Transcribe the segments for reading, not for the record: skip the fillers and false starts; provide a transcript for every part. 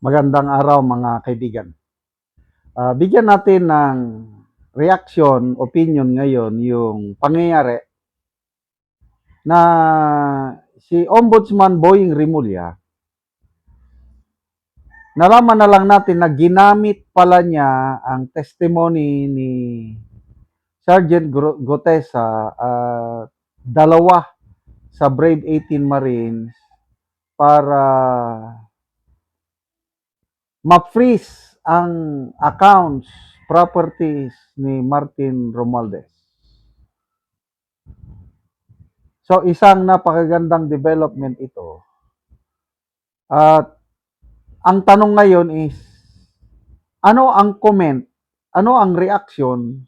Magandang araw mga kaibigan. Bigyan natin ng reaction, opinion ngayon yung pangyayari na si Ombudsman Boying Rimulya, nalaman na lang natin na ginamit pala niya ang testimony ni Sergeant Gotesa at dalawa sa Brave 18 Marines para ma-freeze ang accounts, properties ni Martin Romualdez. So isang napakagandang development ito. At ang tanong ngayon is, ano ang comment, ano ang reaction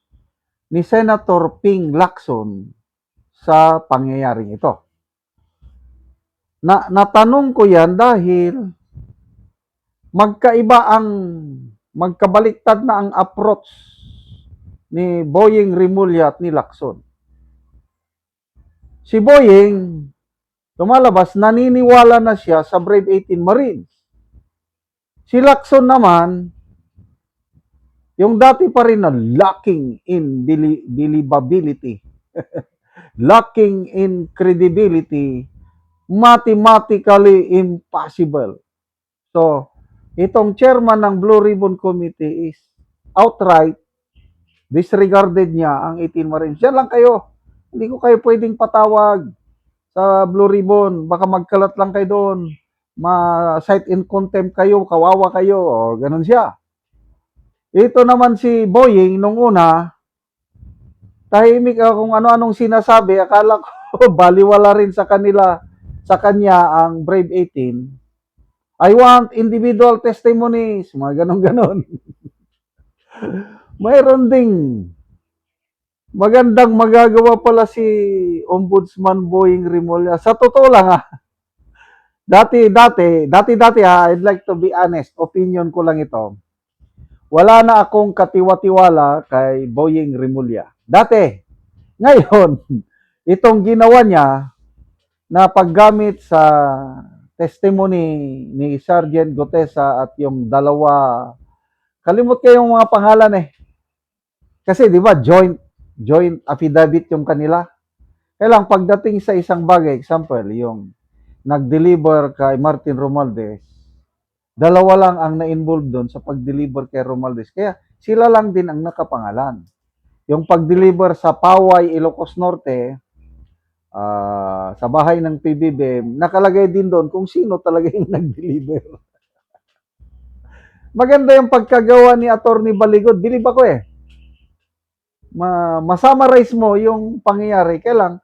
ni Senator Ping Lacson sa pangyayaring ito? Natanong ko yan dahil magkabaliktad na ang approach ni Boying Rimulya at ni Lacson. Si Boying, lumalabas, naniniwala na siya sa Brave 18 Marines. Si Lacson naman, yung dati pa rin na lacking in believability, lacking in credibility, mathematically impossible. So, itong chairman ng Blue Ribbon Committee is outright disregarded niya ang 18 Marines. Yan lang kayo. Hindi ko kayo pwedeng patawag sa Blue Ribbon. Baka magkalat lang kayo doon. Ma-cite in contempt kayo, kawawa kayo. O, ganun siya. Ito naman si Boying, nung una, tahimik kung ano-anong sinasabi. Akala ko baliwala rin sa kanya ang Brave 18. I want individual testimonies, mga ganon-ganon. Mayroon ding magandang magagawa pala si Ombudsman Boying Rimulya. Sa totoo lang dati I'd like to be honest, opinion ko lang ito. Wala na akong katiwa-tiwala kay Boying Rimulya. Dati, ngayon, itong ginawa niya na paggamit sa testimony ni Sergeant Gotesa at yung dalawa, kalimot ko yung mga pangalan Kasi di ba joint affidavit yung kanila. Kailang pagdating sa isang bagay, example, yung nag-deliver kay Martin Romualdez, dalawa lang ang na-involve doon sa pag-deliver kay Romualdez. Kaya sila lang din ang nakapangalan. Yung pag-deliver sa Paway, Ilocos Norte, sa bahay ng PBBM, nakalagay din doon kung sino talaga yung nag-deliver. Maganda yung pagkagawa ni Attorney Baligod. Bilib ako Masummarize mo yung pangyayari, kailang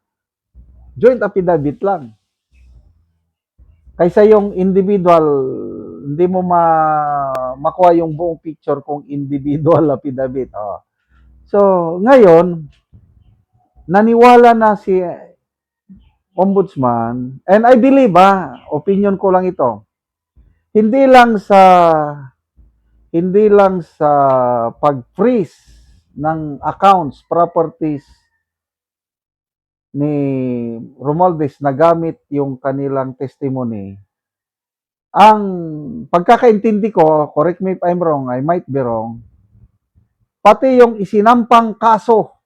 joint affidavit lang. Kaysa yung individual, hindi mo makuha yung buong picture kung individual affidavit. So, ngayon, naniwala na si Ombudsman, and I believe, opinion ko lang ito, hindi lang sa pag-freeze ng accounts, properties ni Romualdez na gamit yung kanilang testimony. Ang pagkakaintindi ko, correct me if I'm wrong, I might be wrong, pati yung isinampang kaso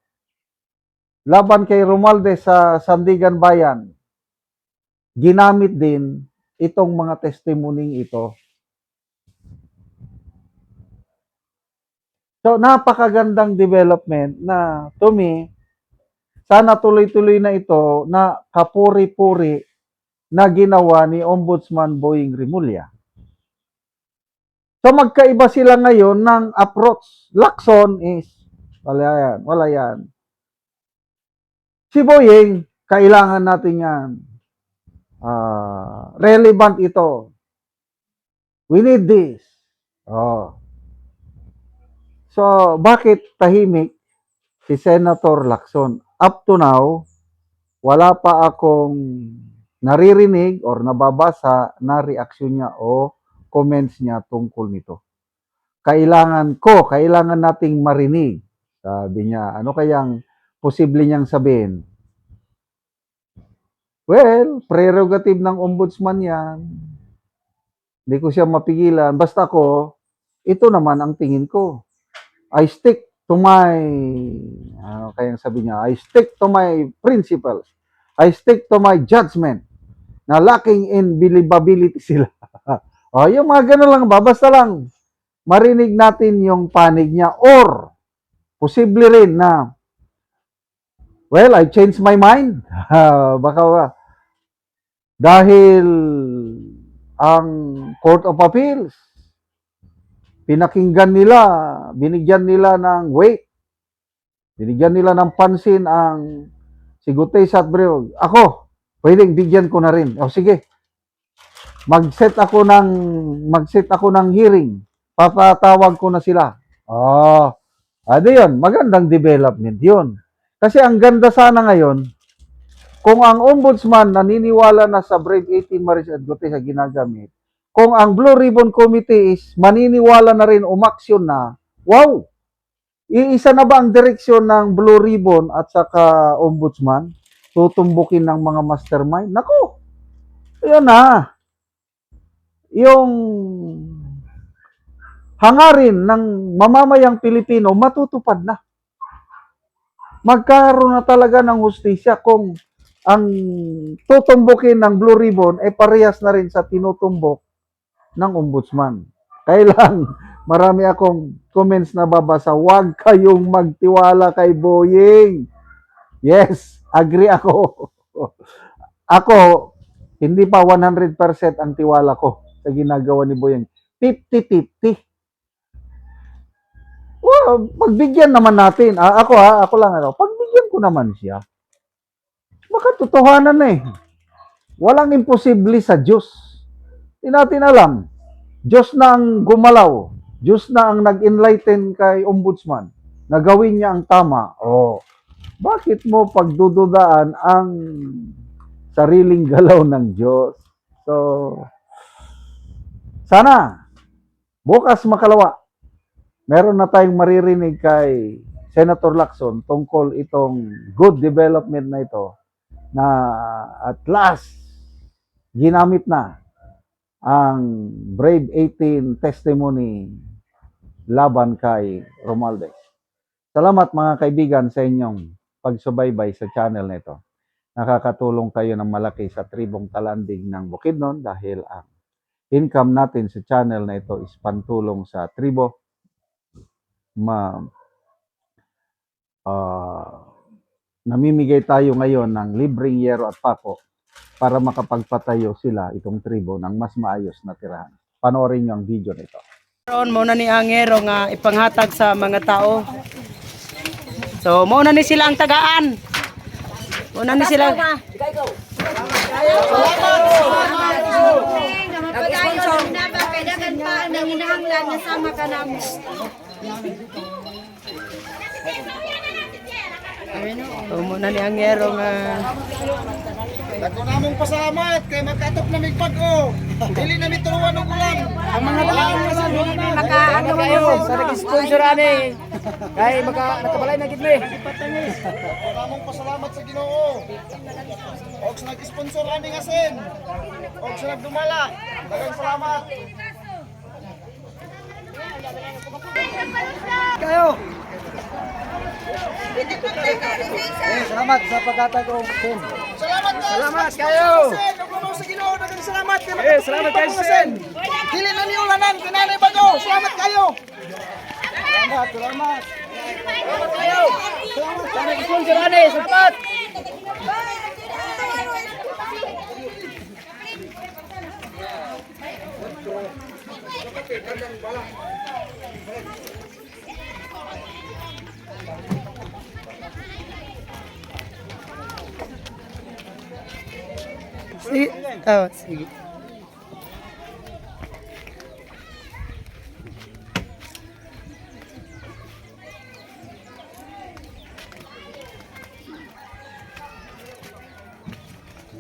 laban kay Romualdez sa Sandigan Bayan, ginamit din itong mga testimony ito. So, napakagandang development na to me, sana tuloy-tuloy na ito na kapuri-puri na ginawa ni Ombudsman Boying Rimulya. So magkaiba sila ngayon ng approach. Lacson is, wala yan. Si Boying, kailangan natin yan. Relevant ito. We need this. So, bakit tahimik si Senator Lacson? Up to now, wala pa akong naririnig or nababasa na reaksyon niya o comments niya tungkol nito. Kailangan nating marinig. Sabi niya, ano kayang posible niyang sabihin? Well, prerogative ng ombudsman yan. Hindi ko siya mapigilan. Basta ko, ito naman ang tingin ko. I stick to my, ano kayang sabi niya, I stick to my principles. I stick to my judgment na lacking in believability sila. O, yung mga ganun lang ba? Basta lang, marinig natin yung panig niya or posible rin na, well, I changed my mind. Baka dahil ang Court of Appeals, pinakinggan nila, binigyan nila ng weight, binigyan nila ng pansin ang si Gutay Satbreo. Ako, pwedeng bigyan ko na rin. O sige, mag-set ako ng hearing. Papatawag ko na sila. Oh, ano yun? Magandang development yun. Kasi ang ganda sana ngayon, kung ang ombudsman naniniwala na sa Brave 18 Maris at Gutay sa ginagamit, kung ang Blue Ribbon Committee is maniniwala na rin umaksyon na, wow, iisa na ba ang direksyon ng Blue Ribbon at saka ombudsman? Tutumbukin ng mga mastermind? Naku, yun na. Yung hangarin ng mamamayang Pilipino matutupad na. Magkaroon na talaga ng hustisya kung ang tutumbukin ng Blue Ribbon ay parehas na rin sa tinutumbok ng ombudsman. Kailan marami akong comments na babasa, huwag kayong magtiwala kay Boying. Yes, agree ako. Ako, hindi pa 100% ang tiwala ko sa ginagawa ni Boying. 50-50. Well, pagbigyan naman natin. Ako lang pagbigyan ko naman siya. Baka totohanan na eh. Walang imposible sa Diyos. Hindi natin alam. Diyos na ang gumalaw. Diyos na ang nag-enlighten kay ombudsman na gawin niya ang tama. Oh, bakit mo pagdududaan ang sariling galaw ng Diyos? So, sana, bukas makalawa, meron na tayong maririnig kay Senator Lacson tungkol itong good development na ito na at last ginamit na ang Brave 18 testimony laban kay Romualdez. Salamat mga kaibigan sa inyong pagsubaybay sa channel na ito. Nakakatulong kayo ng malaki sa tribong talanding ng Bukidnon dahil ang income natin sa channel na ito is pantulong sa tribo. Namimigay tayo ngayon ng libreng yero at pako para makapagpatayo sila itong tribo ng mas maayos na tirahan. Panoorin nyo ang video nito. Karon mo na ni ang yero nga ipanghatag sa mga tao. So mo na ni sila ang tagaan. Mo na ni sila. Napadayon na ba kay dagan pa nang hinahanglan nga sama ka namo. So mo na ni ang yero nga Dako namong pasalamat kay magkatop na migpag-o. Dili na mituruan og ulan. ang mga daan Makaano kayo sa nag-sponsor ani. Kay nakabalay na gid mi. Dako namong pasalamat sa Ginoo. Og sa nag-sponsor ani nga sen. Og sa nagdumala. Daghang salamat. Kayo. Salamat sa pagkatag og sen. Salamat kayo. Sen, og kuno sa Ginoo daghang salamat kay salamat kayo sen. Dili na niyo ulanan kinanay bago. Salamat kayo. Salamat. Salamat kayo. Salamat sa nag-sponsor ani. Salamat. Sige. Oh, sige.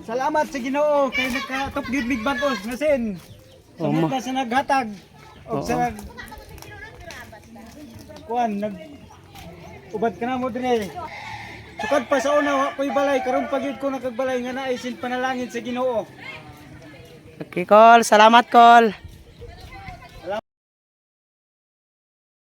Salamat sa Ginoo kay nagkatop gyud mig bag-os nga sen. Salamat ka sa naghatag og sa nag nag ubad ka na mo dire. Sukad pa sa una wa ko'y balay karon pagyud ko nakagbalay nga naay sin panalangin sa Ginoo. Okay, Col. Salamat, Col.